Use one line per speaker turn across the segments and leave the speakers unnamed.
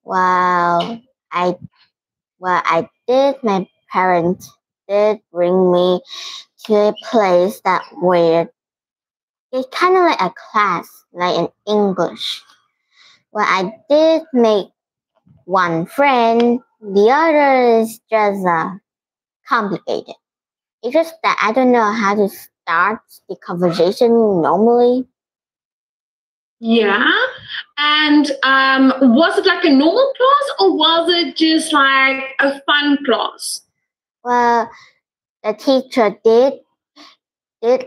Well, I did. My parents did bring me to a place that where it's kind of like a class, like in English. Well, I did make one friend. The other is just complicated. It's just that I don't know how to start the conversation normally.
Yeah. And was it like a normal class or was it just like a fun class?
Well, the teacher did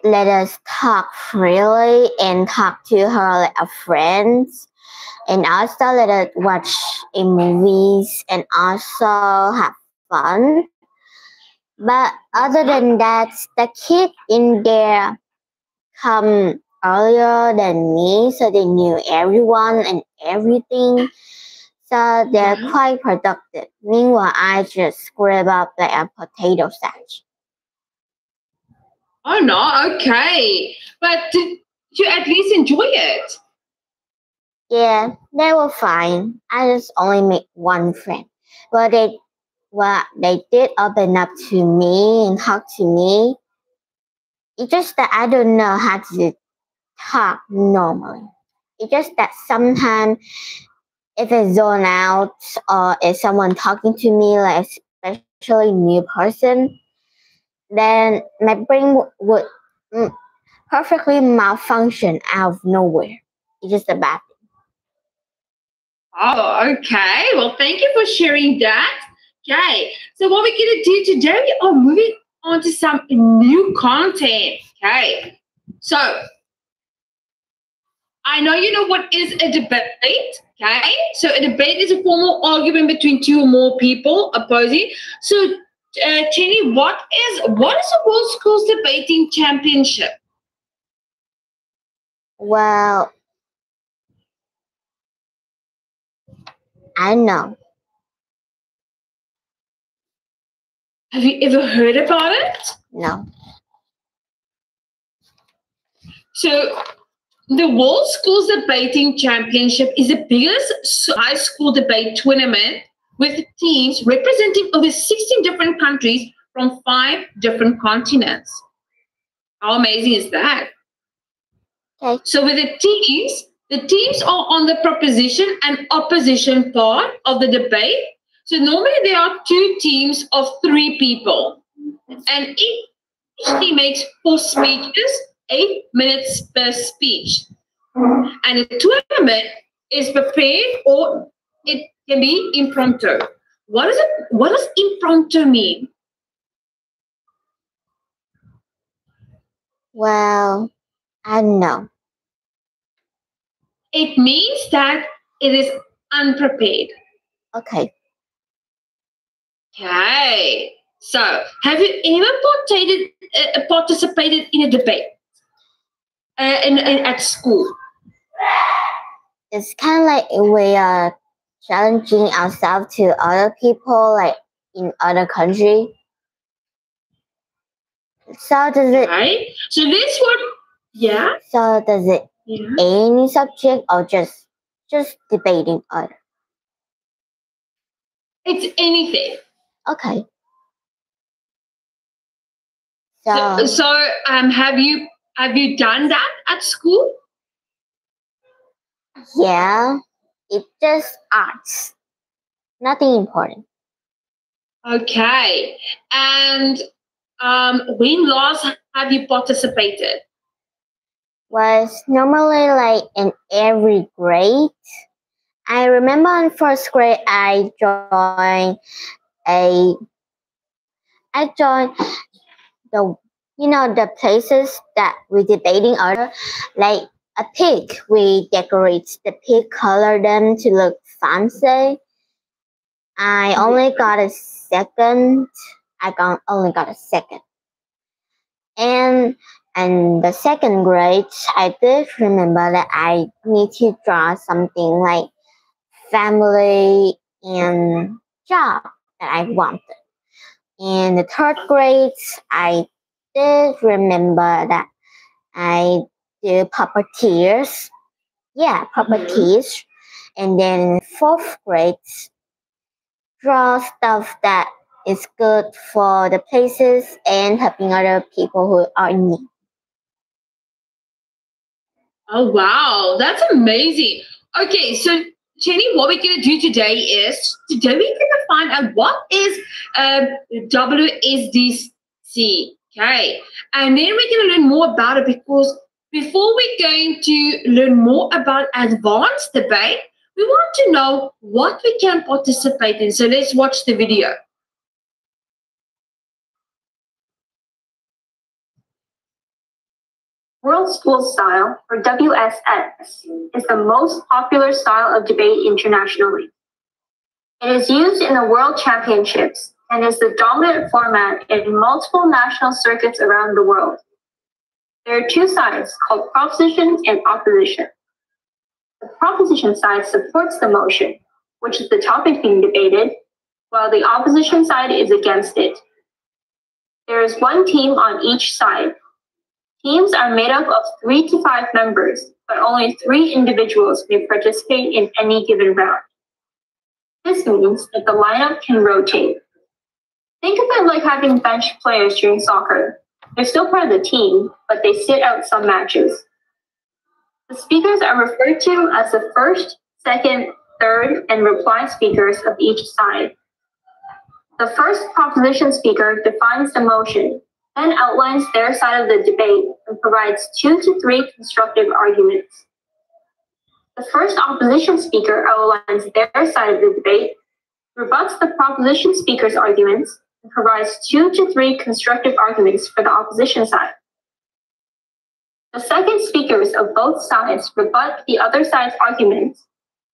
let us talk freely and talk to her like a friends, and also let us watch a movies and also have fun. But other than that, the kid in there come earlier than me, so they knew everyone and everything. So they're quite productive. Meanwhile, I just scrape up like a potato sack.
Oh no, okay. But did you at least enjoy it?
Yeah, they were fine. I just only made one friend. But they did open up to me and talk to me. It's just that I don't know how to talk normally. It's just that sometimes if I zone out or if someone talking to me, like especially new person, then my brain would perfectly malfunction out of nowhere. It's just a bad thing.
Oh, okay. Well, thank you for sharing that. Okay. So what we're going to do today, we are moving on to some new content. Okay. So I know you know what is a debate. Okay. So a debate is a formal argument between two or more people opposing. So Chenny, what is the World Schools Debating Championship?
Well, I know.
Have you ever heard about it?
No.
So the World Schools Debating Championship is the biggest high school debate tournament with teams representing over 16 different countries from 5 different continents. How amazing is that?
Okay.
So with the teams are on the proposition and opposition part of the debate. So normally there are 2 teams of 3 people. And each team makes 4 speeches, 8 minutes per speech. And the tournament is prepared or it can be impromptu. What does impromptu mean?
Well, I know.
It means that it is unprepared.
Okay.
Okay. So, have you ever participated in a debate at school?
It's kind of like we are challenging ourselves to other people, like in other country. So does it?
Right. So this one, yeah.
So does it any subject or just debating other?
It's anything.
Okay.
So have you done that at school?
Yeah, it's just arts. Nothing important.
Okay. And when last have you participated?
Was normally like in every grade. I remember in first grade I joined the places that we debating other, like a pig. We decorate the pig, color them to look fancy. I only got a second. Only got a second. And the second grade, I did remember that I need to draw something like family and job that I wanted. In the third grade, I did remember that I do puppeteers. Yeah, puppeteers. And then fourth grades draw stuff that is good for the places and helping other people who are in need.
Oh, wow. That's amazing. Okay, so Jenny, what we're going to do today is, we're going to find out what is WSDC. Okay, and then we're going to learn more about it, because before we're going to learn more about advanced debate, we want to know what we can participate in. So let's watch the video.
World School Style, or WSS, is the most popular style of debate internationally. It is used in the World Championships and is the dominant format in multiple national circuits around the world. There are two sides called proposition and opposition. The proposition side supports the motion, which is the topic being debated, while the opposition side is against it. There is one team on each side. Teams are made up of 3 to 5 members, but only 3 individuals may participate in any given round. This means that the lineup can rotate. Think of it like having bench players during soccer. They're still part of the team, but they sit out some matches. The speakers are referred to as the first, second, third, and reply speakers of each side. The first proposition speaker defines the motion, then outlines their side of the debate and provides 2 to 3 constructive arguments. The first opposition speaker outlines their side of the debate, rebuts the proposition speaker's arguments, and provides 2 to 3 constructive arguments for the opposition side. The second speakers of both sides rebut the other side's arguments,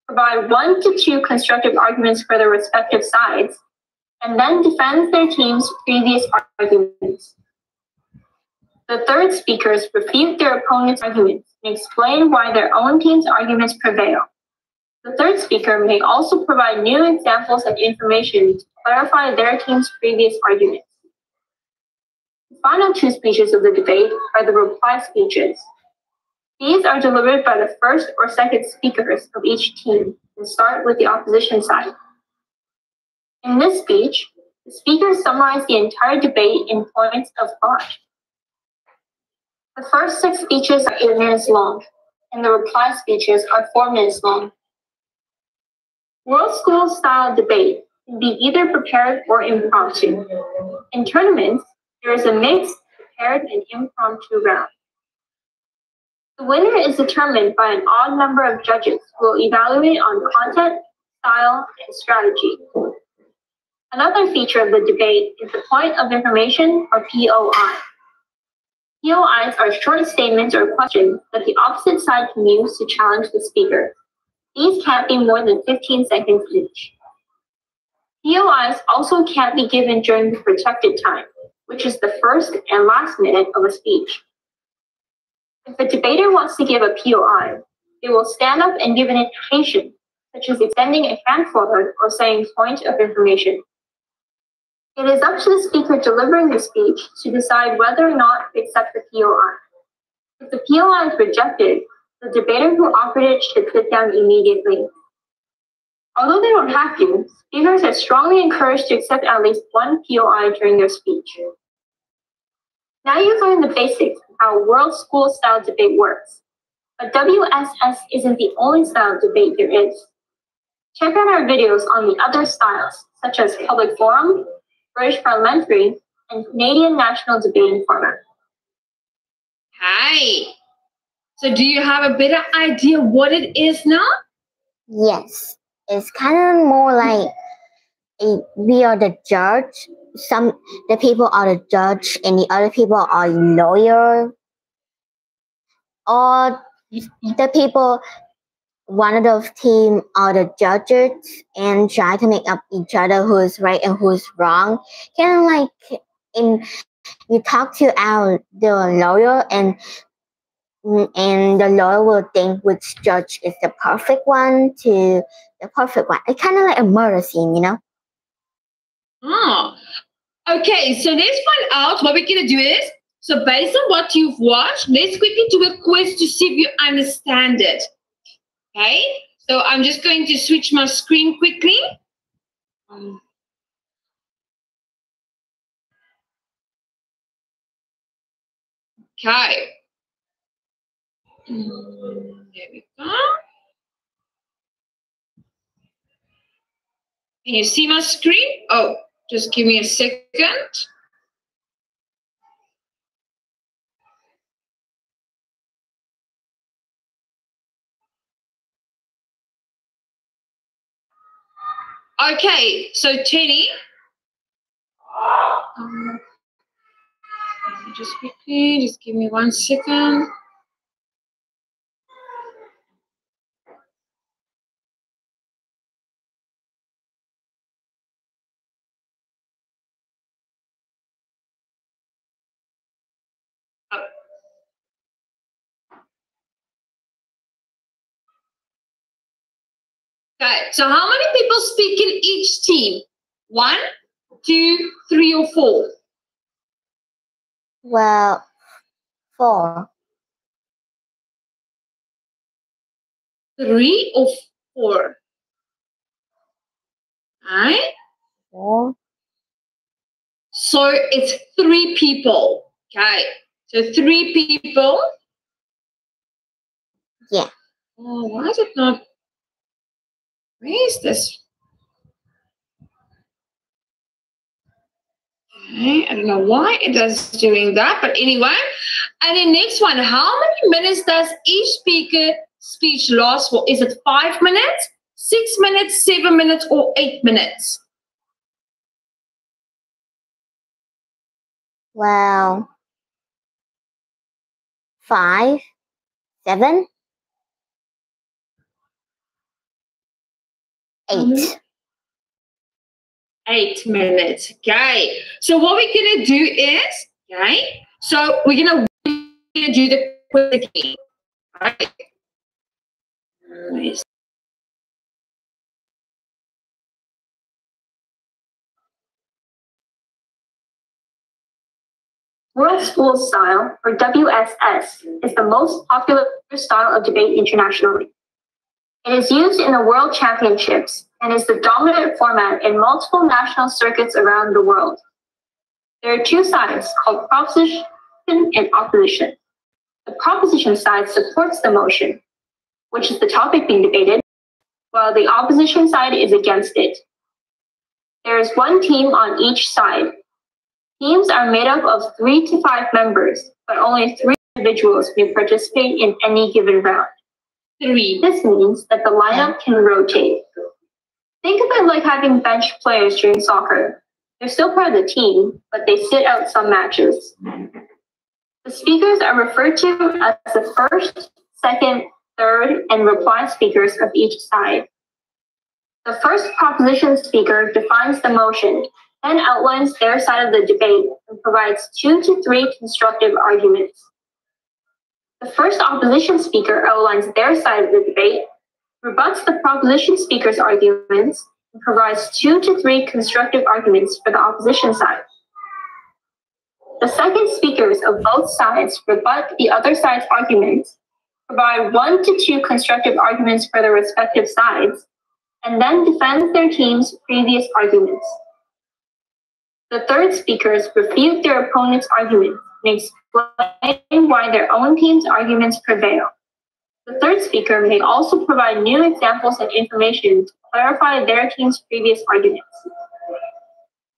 provide 1 to 2 constructive arguments for their respective sides, and then defend their team's previous arguments. The third speakers refute their opponent's arguments and explain why their own team's arguments prevail. The third speaker may also provide new examples of information to clarify their team's previous arguments. The final 2 speeches of the debate are the reply speeches. These are delivered by the first or second speakers of each team and start with the opposition side. In this speech, the speakers summarize the entire debate in points of thought. The first 6 speeches are 8 minutes long, and the reply speeches are 4 minutes long. World School Style debate can be either prepared or impromptu. In tournaments, there is a mixed, prepared, and impromptu round. The winner is determined by an odd number of judges who will evaluate on content, style, and strategy. Another feature of the debate is the point of information, or POI. POIs are short statements or questions that the opposite side can use to challenge the speaker. These can't be more than 15 seconds each. POIs also can't be given during the protected time, which is the first and last minute of a speech. If a debater wants to give a POI, they will stand up and give an indication, such as extending a hand forward or saying point of information. It is up to the speaker delivering the speech to decide whether or not to accept the POI. If the POI is rejected, the debater who offered it should sit down immediately. Although they don't have to, speakers are strongly encouraged to accept at least 1 POI during their speech. Now you've learned the basics of how World School Style debate works. But WSS isn't the only style of debate there is. Check out our videos on the other styles, such as Public Forum, British Parliamentary, and Canadian National Debating Format.
Hi. So do you have a better idea what it is now?
Yes, it's kind of more like we are the judge. The people are the judge, and the other people are lawyer. Or the people, one of those team are the judges and try to make up each other who is right and who is wrong. Kind of like you talk to the lawyer, and the lawyer will think which judge is the perfect one to the perfect one. It's kind of like a murder scene, you know?
Oh, okay. So let's find out what we're going to do is, so based on what you've watched, let's quickly do a quiz to see if you understand it. Okay? So I'm just going to switch my screen quickly. Okay. There we go. Can you see my screen? Oh, just give me a second. Okay, so Tenny. Just quickly, just give me 1 second. Okay, so how many people speak in each team? 1, 2, 3, or 4?
Well, 4.
3 or 4? Right?
4.
So it's 3 people. Okay, so 3 people.
Yeah.
Oh, why is it not? Where is this? Okay, I don't know why it is doing that, but anyway. And the next one, how many minutes does each speech last for? Is it 5 minutes, 6 minutes, 7 minutes, or 8 minutes?
Well, 5, 7, 8.
8 minutes. Okay. So what we're gonna do is, okay. So we're gonna do the quiz again. Right. Nice.
World School Style, or WSS, is the most popular style of debate internationally. It is used in the World Championships and is the dominant format in multiple national circuits around the world. There are 2 sides called proposition and opposition. The proposition side supports the motion, which is the topic being debated, while the opposition side is against it. There is 1 team on each side. Teams are made up of 3 to 5 members, but only 3 individuals may participate in any given round.
3.
This means that the lineup can rotate. Think of it like having bench players during soccer. They're still part of the team, but they sit out some matches. The speakers are referred to as the first, second, third, and reply speakers of each side. The first proposition speaker defines the motion, then outlines their side of the debate and provides 2 to 3 constructive arguments. The first opposition speaker outlines their side of the debate, rebuts the proposition speaker's arguments, and provides 2 to 3 constructive arguments for the opposition side. The second speakers of both sides rebut the other side's arguments, provide 1 to 2 constructive arguments for their respective sides, and then defend their team's previous arguments. The third speakers refute their opponent's arguments and explain why their own team's arguments prevail. The third speaker may also provide new examples and information to clarify their team's previous arguments.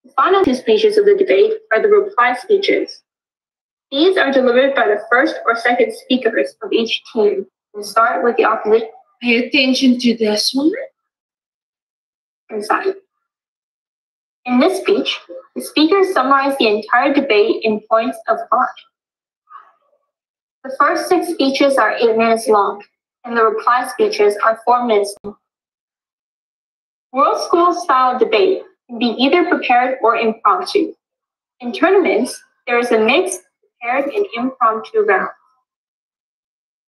The final 2 speeches of the debate are the reply speeches. These are delivered by the first or second speakers of each team and start with the opposition.
Pay attention to this one.
Inside. In this speech, the speakers summarize the entire debate in points of thought. The first 6 speeches are 8 minutes long, and the reply speeches are 4 minutes long. World School Style debate can be either prepared or impromptu. In tournaments, there is a mixed prepared and impromptu round.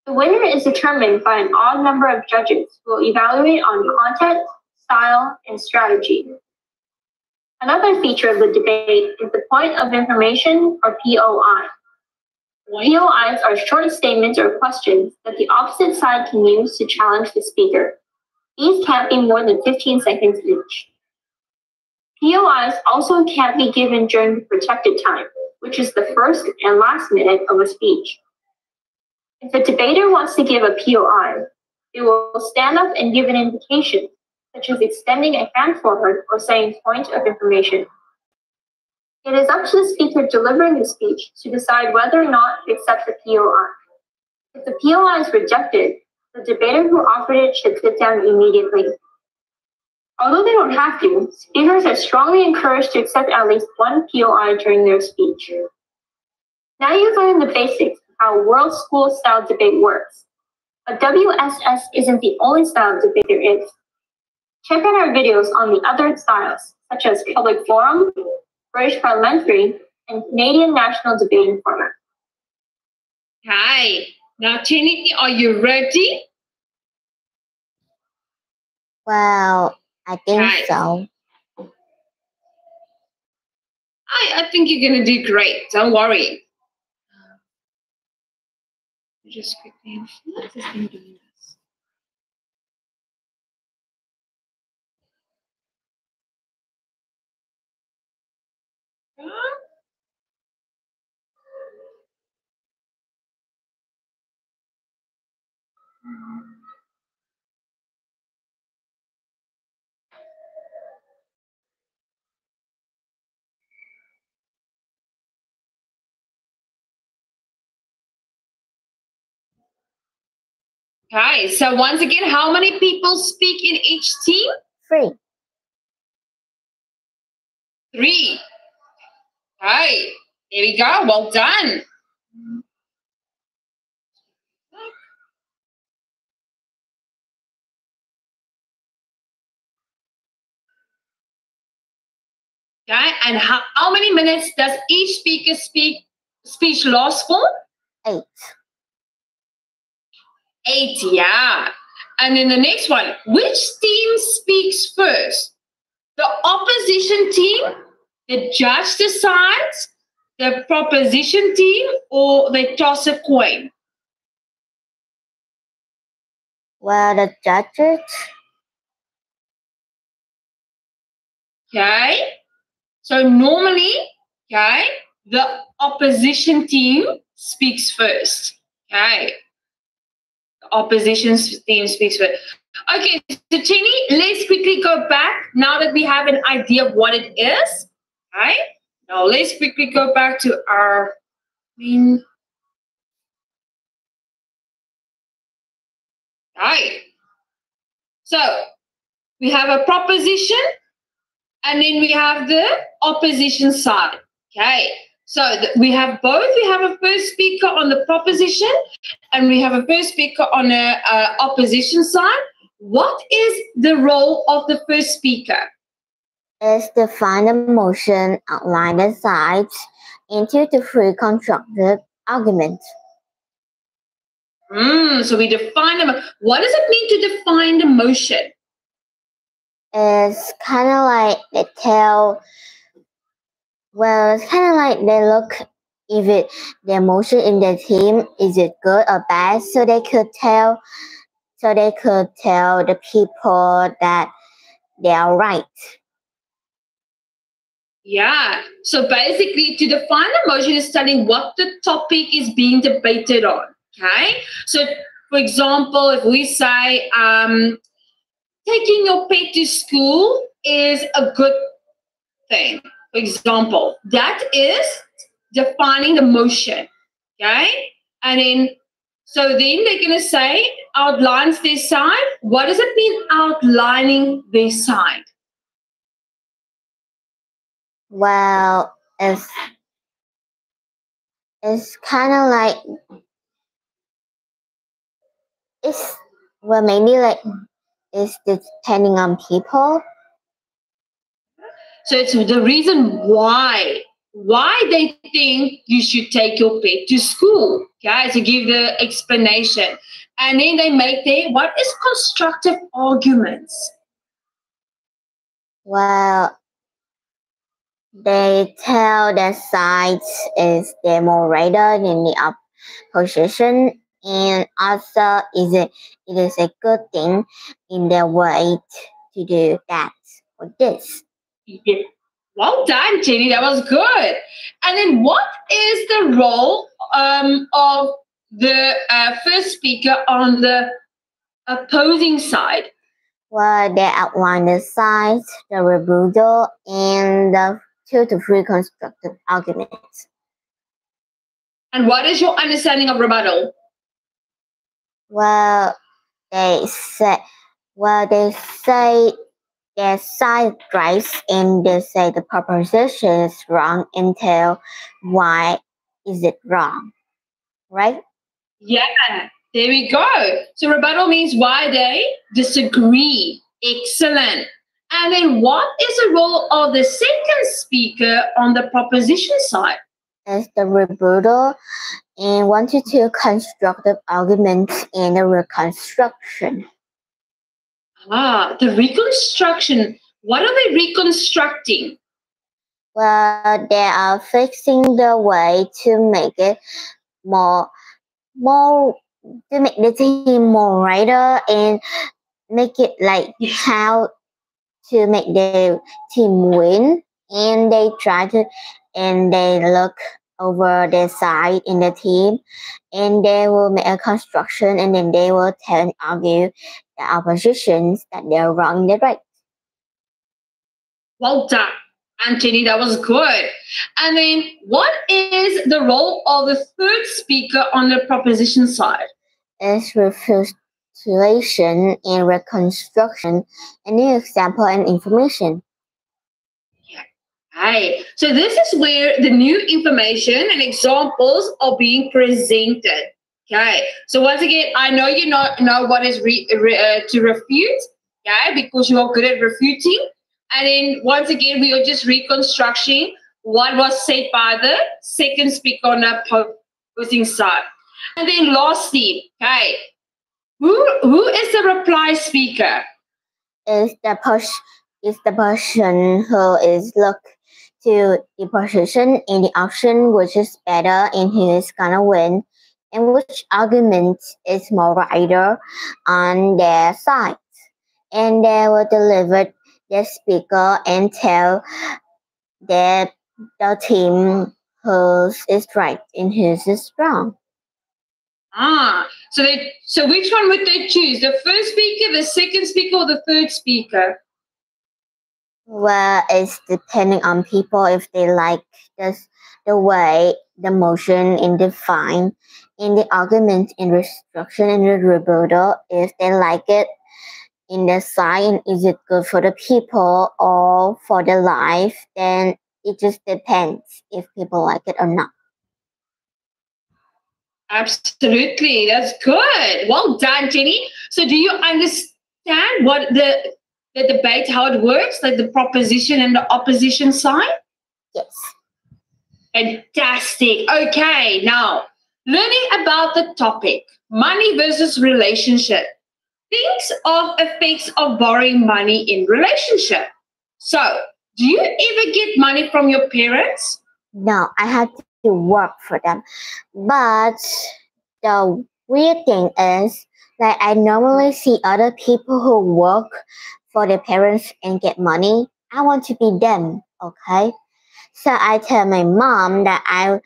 The winner is determined by an odd number of judges who will evaluate on content, style, and strategy. Another feature of the debate is the point of information, or POI. POIs are short statements or questions that the opposite side can use to challenge the speaker. These can't be more than 15 seconds each. POIs also can't be given during the protected time, which is the first and last minute of a speech. If a debater wants to give a POI, they will stand up and give an indication, such as extending a hand forward or saying point of information. It is up to the speaker delivering the speech to decide whether or not to accept the POI. If the POI is rejected, the debater who offered it should sit down immediately. Although they don't have to, speakers are strongly encouraged to accept at least one POI during their speech. Now you've learned the basics of how world school style debate works. But WSS isn't the only style of debate there is. Check out our videos on the other styles, such as public forum, British parliamentary, and Canadian national debating format.
Hi. Now, Jenny, are you ready?
Well, I think
Hi.
so.
I think you're going to do great. Don't worry. Just quickly. What has been doing this? Okay, so once again, how many people speak in each team?
3.
3. Okay, there we go. Well done. Okay, and how many minutes does each speaker speech last for?
8.
8, yeah. And then the next one, which team speaks first? The opposition team, the judge decides, the proposition team, or they toss a coin?
Well, the judges.
Okay. So normally, okay, the opposition team speaks first. Okay. The opposition team speaks first. Okay, so Jenny, let's quickly go back now that we have an idea of what it is. Okay. Now let's quickly go back to our main. Right. So we have a proposition and then we have the opposition side. Okay. So we have both. We have a first speaker on the proposition and we have a first speaker on the opposition side. What is the role of the first speaker?
Is define the motion, outline the sides into the 3 constructive arguments.
So we define them. What does it mean to define the motion?
It's kind of like they tell. Well, it's kind of like they look if the emotion in the team is it good or bad, so they could tell the people that they are right.
Yeah. So basically, to define the motion is telling what the topic is being debated on. Okay. So, for example, if we say taking your pet to school is a good thing, for example, that is defining the motion. Okay. And then, so then they're going to say outlines their side. What does it mean outlining their side?
Well, it's kind of like maybe like it's depending on people.
So it's the reason why they think you should take your pet to school. Okay, to give the explanation. And then they make what is constructive arguments?
Well, they tell their sides is the moderator in the opposition and also it is a good thing in their way to do that or this.
Yeah. Well done, Jenny. That was good. And then, what is the role of the first speaker on the opposing side?
Well, they outline the sides, the rebuttal, and the 2 to 3 constructive arguments.
And what is your understanding of rebuttal?
Well, they say their side right, and they say the proposition is wrong and tell why is it wrong, right?
Yeah, there we go. So rebuttal means why they disagree. Excellent. And then what is the role of the second speaker on the proposition side?
As the rebuttal and 1 to 2 constructive arguments and the reconstruction.
The reconstruction. What are they reconstructing?
Well, they are fixing the way to make it more to make the team more brighter and make it like how to make the team win, and they try to and they look over their side in the team, and they will make a construction, and then they will tell and argue the oppositions that they're wrong and they're right.
Well done, Anthony. That was good. And then what is the role of the third speaker on the proposition side?
It's refutation and reconstruction, and new example and information.
Right. So this is where the new information and examples are being presented. Okay. So once again, I know you know what is to refute. Okay, because you are good at refuting. And then once again, we are just reconstructing what was said by the second speaker on the opposing side. And then lastly, okay, who is the reply speaker?
Is the person who is look to the position in the option which is better and who is gonna win, and which argument is more righter on their side, and they will deliver their speaker and tell that the team whose is right and whose is wrong.
So which one would they choose? The first speaker, the second speaker, or the third speaker?
Well, it's depending on people if they like the way the motion in define in the argument in restructure and the rebuttal, if they like it in the sign, is it good for the people or for the life, then it just depends if people like it or not.
Absolutely, that's good. Well done, Jenny. So do you understand what the debate, how it works, like the proposition and the opposition side?
Yes.
Fantastic. Okay, now learning about the topic, money versus relationship. Think of effects of borrowing money in relationship. So, do you ever get money from your parents?
No, I have to work for them. But the weird thing is, like, I normally see other people who work for their parents and get money. I want to be them, okay? So I tell my mom that I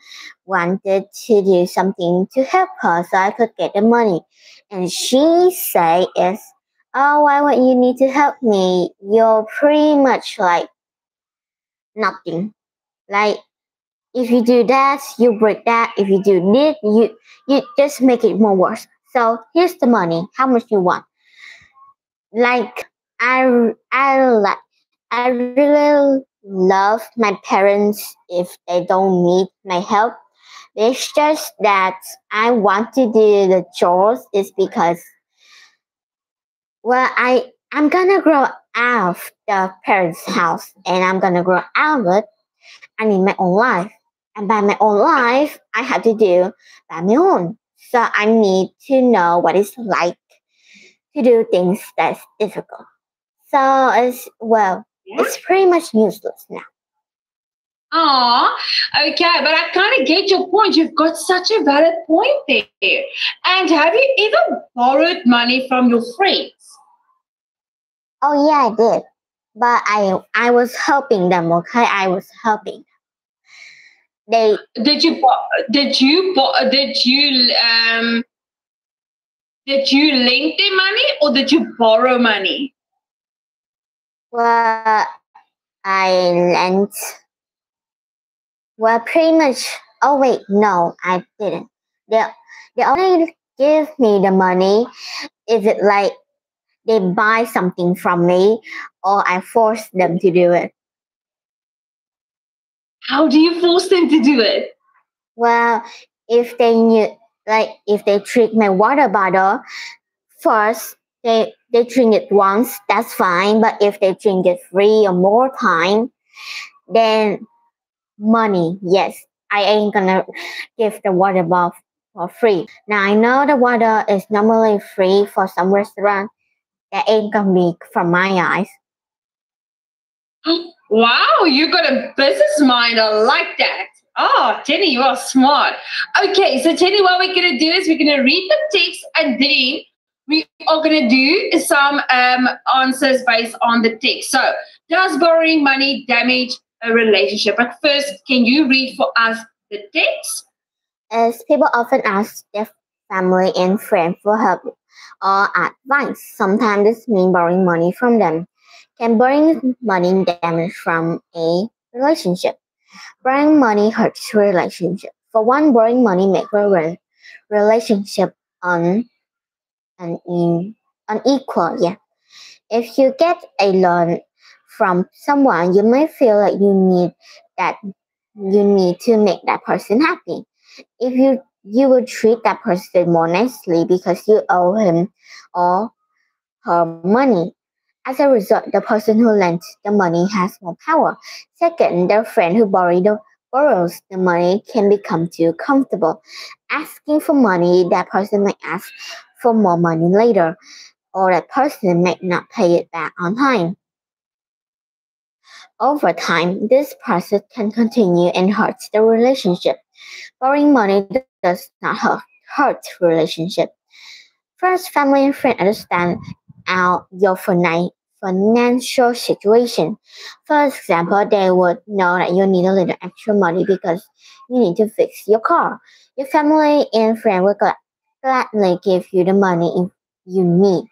wanted to do something to help her so I could get the money. And she say is, oh, why would you need to help me? You're pretty much like nothing. Like, if you do that, you break that. If you do this, you just make it more worse. So here's the money. How much you want? Like, I really love my parents if they don't need my help. It's just that I want to do the chores is because, well, I'm gonna grow out of the parents' house and I'm gonna grow out of it. I need my own life. And by my own life, I have to do by my own. So I need to know what it's like to do things that's difficult. So it's pretty much useless now.
Oh, okay, but I kind of get your point. You've got such a valid point there. And have you ever borrowed money from your friends?
Oh yeah, I did. But I was helping them, okay? I was helping. They
Did you lend them money or did you borrow money?
well I lent well pretty much oh wait, no, I didn't. They only give me the money if it like they buy something from me or I force them to do it.
How do you force them to do it?
Well, if they if they drink my water bottle first, they drink it once, that's fine. But if they drink it 3 or more time, then money, yes, I ain't gonna give the water bottle for free. Now I know the water is normally free for some restaurant. That ain't gonna be from my eyes.
Wow, you got a business mind. I like that. Oh, Jenny, you are smart. Okay, so Jenny, what we're going to do is we're going to read the text and then we are going to do some answers based on the text. So, does borrowing money damage a relationship? But first, can you read for us the text?
As people often ask their family and friends for help or advice, sometimes this means borrowing money from them. Can borrowing money damage from a relationship? Borrowing money hurts relationship. For one, borrowing money makes a relationship unequal. Yeah. If you get a loan from someone, you may feel like you need to make that person happy. If you will treat that person more nicely because you owe him or her money. As a result, the person who lends the money has more power. Second, the friend who borrows the money can become too comfortable. Asking for money, that person might ask for more money later, or that person may not pay it back on time. Over time, this process can continue and hurt the relationship. Borrowing money does not hurt relationship. First, family and friends understand your financial situation. For example, they would know that you need a little extra money because you need to fix your car. Your family and friends will gladly give you the money you need.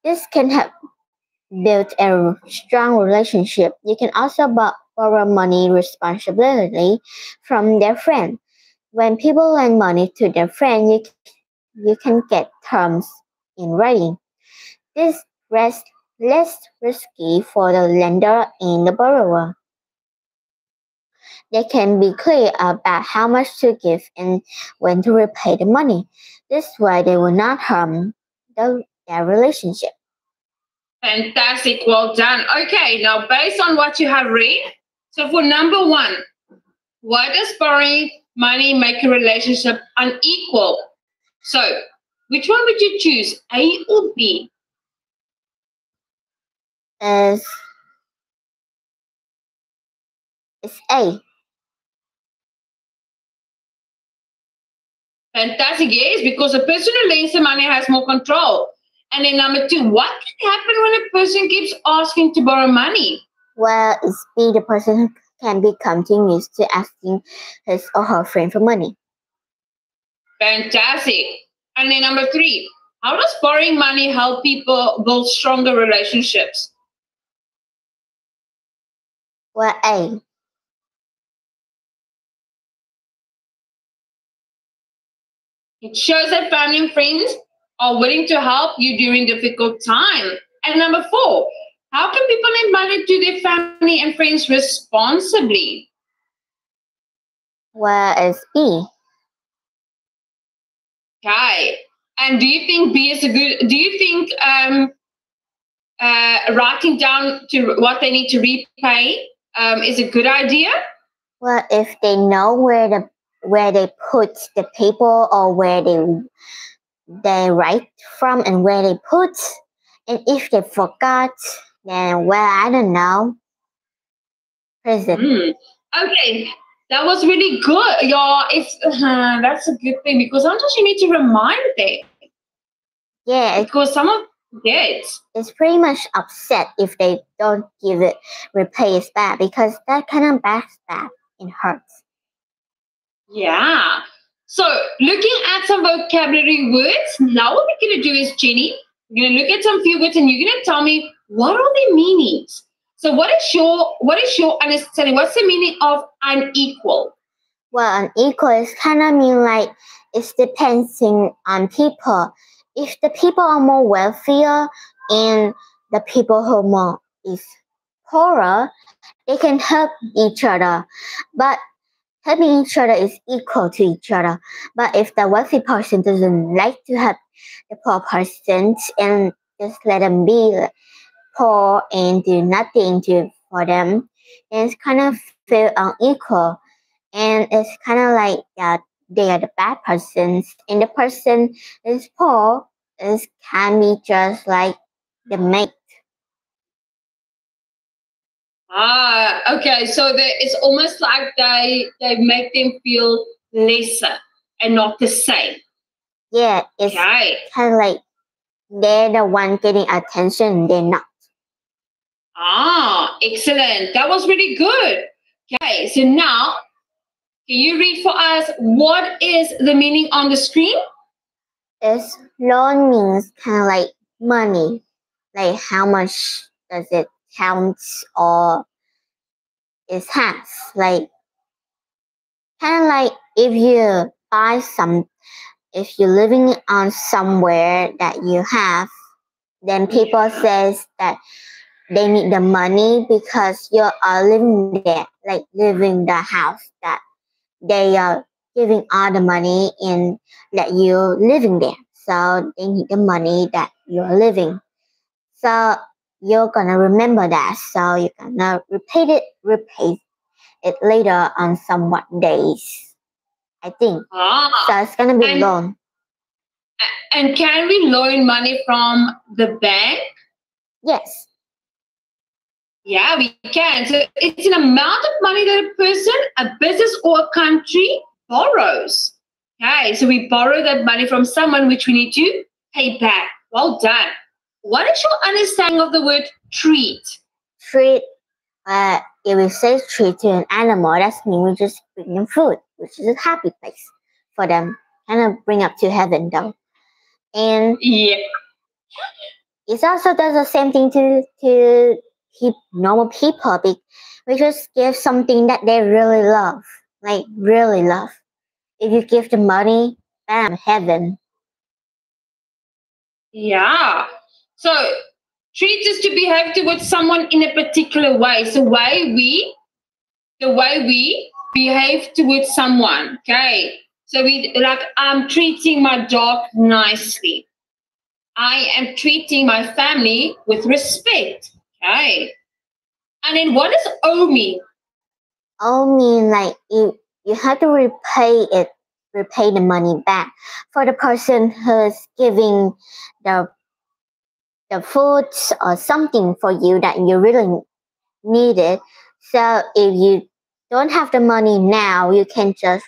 This can help build a strong relationship. You can also borrow money responsibly from their friend. When people lend money to their friend, you can get terms in writing. This is less risky for the lender and the borrower. They can be clear about how much to give and when to repay the money. This way, they will not harm their relationship.
Fantastic. Well done. Okay, now based on what you have read, so for number one, why does borrowing money make a relationship unequal? So, which one would you choose, A or B?
It's A.
Fantastic. Yes, because the person who lends the money has more control. And then number two, what can happen when a person keeps asking to borrow money?
Well, it's B. The person can become too used to asking his or her friend for money.
Fantastic. And then number three, how does borrowing money help people build stronger relationships?
Well, A.
It shows that family and friends are willing to help you during difficult time. And number four, how can people lend money to their family and friends responsibly?
Well, it's B.
Okay. And do you think B is a good? Do you think writing down to what they need to repay is a good idea?
Well, if they know where they put the paper or where they write from and where they put, and if they forgot, then well, I don't know. present.
Okay, that was really good. Yeah, that's a good thing because sometimes you need to remind them.
Yeah,
because some of
it's pretty much upset if they don't give it repay it back because that kind of backstab it hurts.
Yeah. So looking at some vocabulary words, now what we're gonna do is, Jenny, we're gonna look at some few words and you're gonna tell me what are their meanings. So what is your understanding? What's the meaning of unequal?
Well, unequal is kind of mean like it's depending on people. If the people are more wealthier and the people who are more is poorer, they can help each other. But helping each other is equal to each other. But if the wealthy person doesn't like to help the poor person and just let them be poor and do nothing for them, it's kind of feel unequal. And it's kind of like they are the bad persons, and the person is poor can be just like the mate.
Okay. So it's almost like they make them feel lesser and not the same.
Yeah, it's kind of like they're the one getting attention, they're not.
Excellent. That was really good. Okay, so now can you read for us what is the meaning on the screen?
It's loan means kind of like money, like how much does it count or it has, like kind of like if you buy if you're living on somewhere that you have, then people says that they need the money because you are living there, like living the house that they are giving all the money and that you're living there. So they need the money that you're living. So you're gonna remember that. So you're gonna repay it later on some days, I think. So it's gonna be loan.
And can we loan money from the bank?
Yes.
Yeah, we can. So it's an amount of money that a person, a business, or a country borrows. Okay, so we borrow that money from someone which we need to pay back. Well done. What is your understanding of the word treat?
Treat, if we say treat to an animal, that means we just bring them food, which is a happy place for them. Kind of bring up to heaven though. And it also does the same thing to normal people. We just give something that they really love, like really love. If you give them money, bam, heaven.
Yeah. So treat is to behave towards someone in a particular way. So the way we behave towards someone. Okay. So I'm treating my dog nicely. I am treating my family with respect. Okay. And then what does owe mean?
Owe mean like you have to repay the money back for the person who's giving the food or something for you that you really needed. So if you don't have the money now, you can just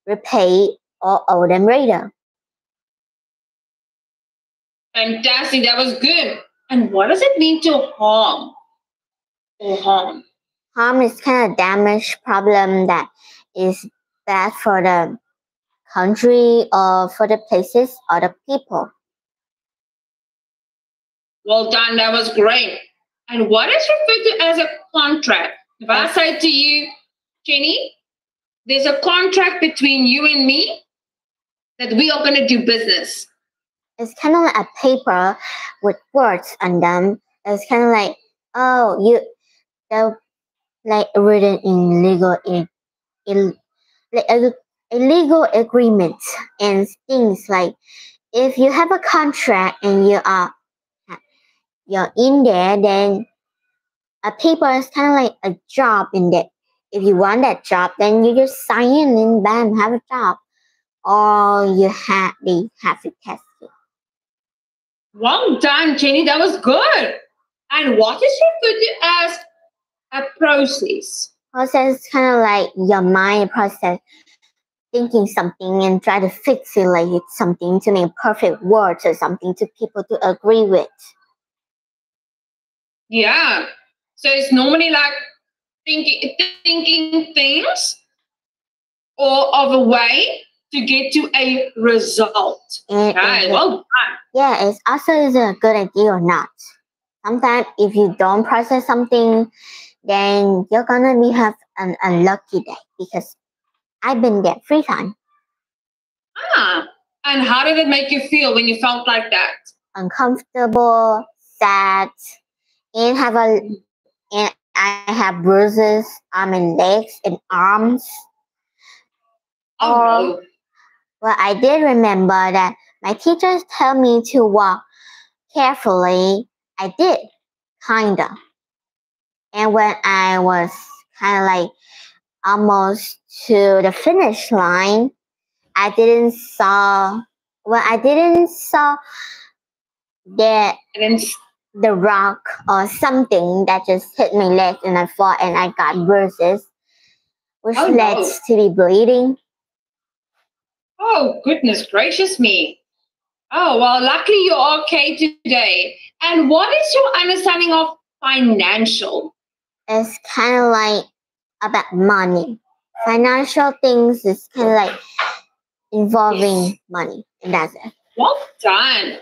repay or owe them later.
Fantastic, that was good. And what does it mean to harm? Or harm?
Harm is kind of damage, problem that is bad for the country or for the places or the people.
Well done, that was great. And what is referred to as a contract? If I say to you, Jenny, there's a contract between you and me that we are going to do business.
It's kind of like a paper with words on them. It's kind of like, they're like written in a legal agreement and things like if you have a contract and you're in there, then a paper is kind of like a job in there. If you want that job, then you just sign in and bam, have a job. Or they have to test you.
Well done, Jenny. That was good. And what is referred to as A process.
Process is kind of like your mind process thinking something and try to fixate something to make perfect words or something to people to agree with.
Yeah. So it's normally like thinking things or of a way to get to a result. Okay, well done.
Yeah, it's also is a good idea or not. Sometimes if you don't process something, then you're gonna have an unlucky day because I've been there 3 times.
And how did it make you feel when you felt like that?
Uncomfortable, sad, and I have bruises on my legs and arms.
No.
Well, I did remember that my teachers tell me to walk carefully. I did, kinda. And when I was kind of like almost to the finish line, I didn't saw that the rock or something that just hit my leg and I fought and I got bruises, which led to be bleeding.
Oh, goodness gracious me. Oh, well, luckily you're okay today. And what is your understanding of financial?
It's kind of like about money. Financial things is kind of like involving money, and that's it.
Well done.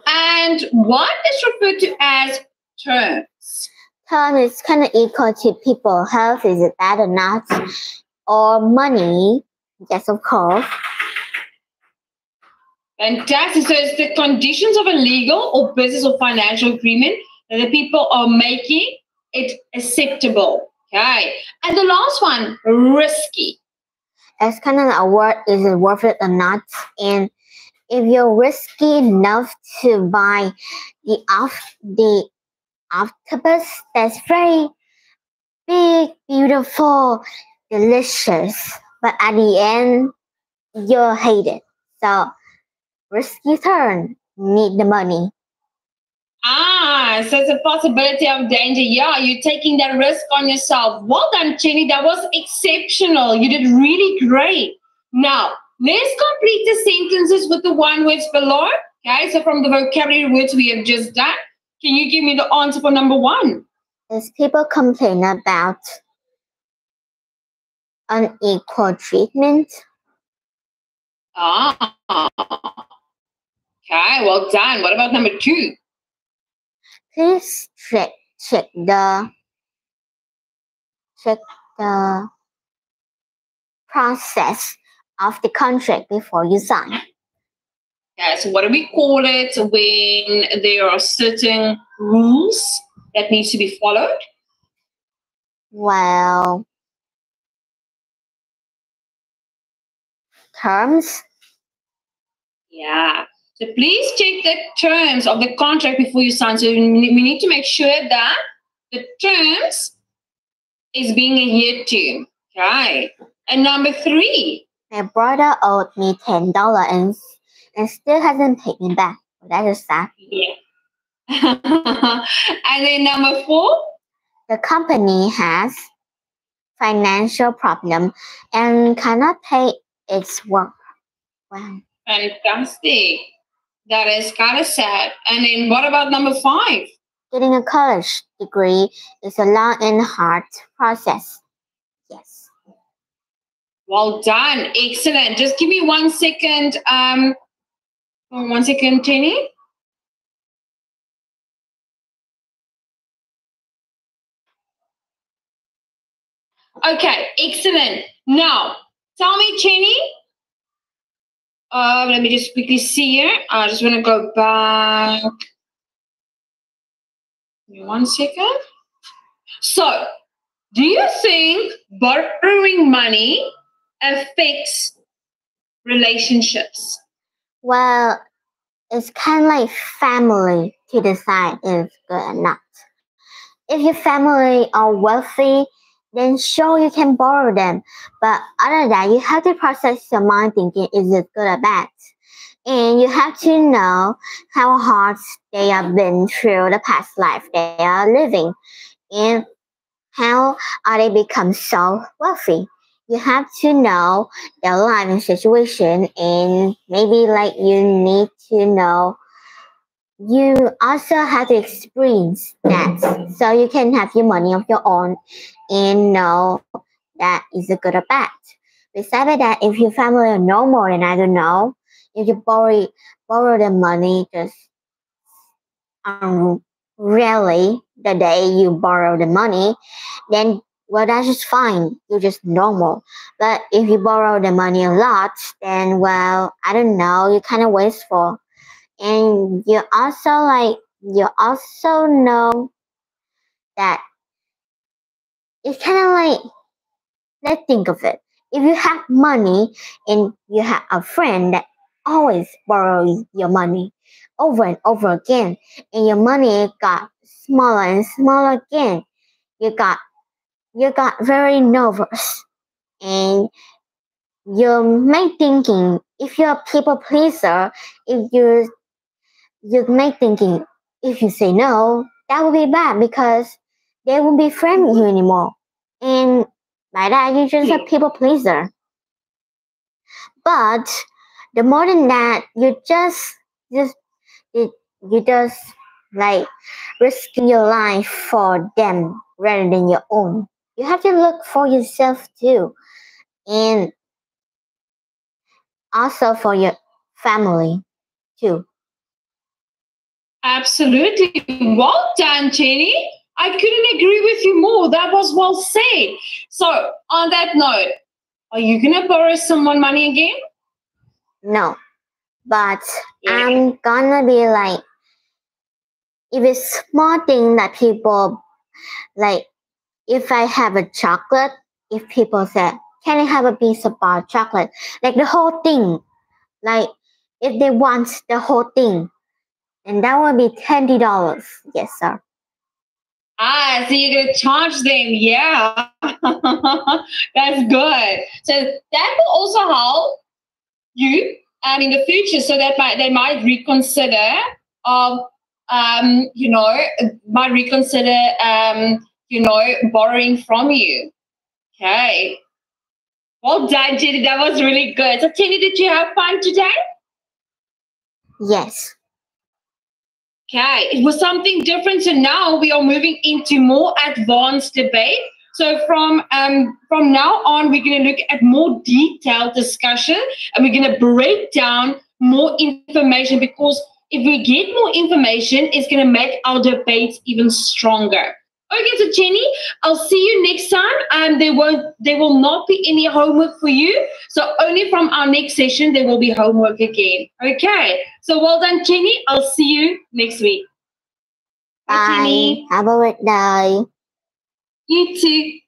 And what is referred to as terms?
Term is kind of equal to people. Health, is it bad or not? Or money, yes, of course.
Fantastic. So it's the conditions of a legal or business or financial agreement that the people are making it acceptable. Okay. And the last one, risky.
It's kind of a word, is it worth it or not? And if you're risky enough to buy the octopus that's very big, beautiful, delicious, but at the end, you'll hate it. So, risky turn, need the money.
So it's a possibility of danger. Yeah, you're taking that risk on yourself. Well done, Jenny. That was exceptional. You did really great. Now, let's complete the sentences with the one words below. Okay, so from the vocabulary words we have just done, can you give me the answer for number 1?
As people complain about unequal treatment.
Okay, well done. What about number 2?
Please check the process of the contract before you sign.
Okay, so what do we call it when there are certain rules that needs to be followed?
Well, terms.
Yeah. So please check the terms of the contract before you sign. So we need to make sure that the terms is being adhered to. Okay. And number 3.
My brother owed me $10 and still hasn't paid me back. That is sad.
Yeah. And then number 4.
The company has financial problem and cannot pay its work. Wow.
Fantastic. That is kind of sad. And then what about number 5?
Getting a college degree is a long and hard process. Yes.
Well done. Excellent. Just give me 1 second. 1 second, Jenny. Okay, excellent. Now, tell me, Jenny. Let me just quickly see here. I just want to go back. Give me 1 second. So, do you think borrowing money affects relationships?
Well, it's kind of like family to decide if it's good or not. If your family are wealthy, then sure you can borrow them. But other than that, you have to process your mind thinking, is it good or bad? And you have to know how hard they have been through the past life they are living. And how are they become so wealthy? You have to know their life and situation, and maybe like you need to know. You also have to experience that, so you can have your money of your own and know that is a good or bad. Besides that, if your family know more than I don't know, if you borrow the money just rarely the day you borrow the money, then well that's just fine. You're just normal. But if you borrow the money a lot, then well I don't know, you're kind of wasteful. And you also know that it's kind of like, let's think of it. If you have money and you have a friend that always borrows your money over and over again, and your money got smaller and smaller again, you got very nervous, and you may thinking, if you're a people pleaser, if you may thinking, if you say no, that would be bad because they won't be friends with you anymore, and by that you're just a people pleaser. But the more than that, you just like risking your life for them rather than your own. You have to look for yourself too, and also for your family too.
Absolutely. Well done, Jenny. I couldn't agree with you more. That was well said. So, on that note, are you going to borrow someone money again?
No, but I'm gonna be like, if it's small thing that people like, if I have a chocolate, if people say, can I have a piece of bar chocolate? Like the whole thing, like if they want the whole thing, and that would be $20. Yes, sir.
Ah, so you're going to charge them. Yeah. That's good. So that will also help you in the future, so that they might reconsider borrowing from you. Okay. Well done, Jenny. That was really good. So, Jenny, did you have fun today?
Yes.
Okay. It was something different. So now we are moving into more advanced debate. So from now on, we're going to look at more detailed discussion, and we're going to break down more information, because if we get more information, it's going to make our debates even stronger. Okay, so Jenny, I'll see you next time. There will not be any homework for you. So only from our next session, there will be homework again. Okay, so well done, Jenny. I'll see you next week.
Bye.
Jenny.
Have a great day.
You too.